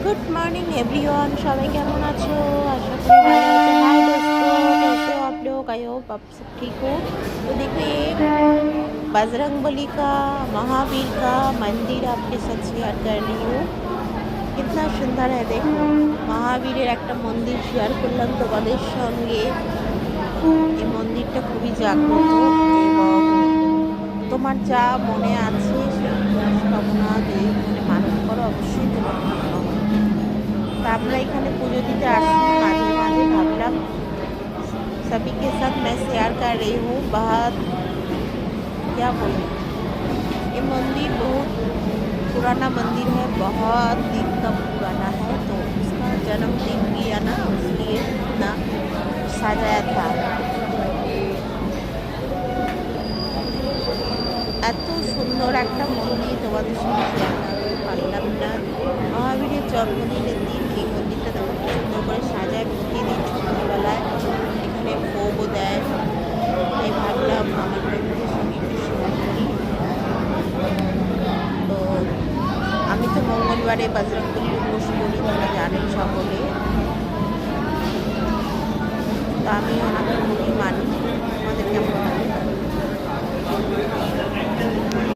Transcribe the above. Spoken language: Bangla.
Good morning everyone. सबाई केमन आछो? आशा करी भालो आछो। हाय दोस्तों, कैसे हो आप लोग? आई होप आप सब ठीक हो। तो देखिए, बजरंगबली का, महावीर का मंदिर आपके साथ शेयर कर रही हूँ। कितना सुंदर है देखो। महावीरेर একটা মন্দির শেয়ার করলাম তোমাদের সঙ্গে। এই মন্দিরটা খুবই জাগ্রত এবং তোমার যা মনে আছে সেই মনস্কামনা যদি এখানে মানত করো অবশ্যই তোমার পূর্ণ হবে। तो আমরা এখানে পুজো দিতে আসি মাঝে মাঝে। ভাবলাম सभी के साथ मैं शेयर कर रही हूँ। बहुत क्या बोलूँ, ये मंदिर बहुत पुराना मंदिर है, बहुत दिन का पुराना है। तो उसका जन्मदिन किया ना, इसलिए इतना सजाया था। এত সুন্দর একটা মন্দির তোমাদের সঙ্গে শেয়ার করতে পারলাম না। মহাবীরের জন্মদিনের দিন এই মন্দিরটা দেখো খুব সুন্দর করে সাজায় প্রতিদিন সন্ধ্যেবেলায়। এখানে ভোগও দেয়। তাই ভাবলাম আমার বন্ধুদের সঙ্গে একটু শেয়ার করি। তো আমি তো মঙ্গলবারে বজরংবলীর উপোস করি, তোমরা জানেন সকলে। তো আমি ওনাকে খুবই মানি। তোমাদের কেমন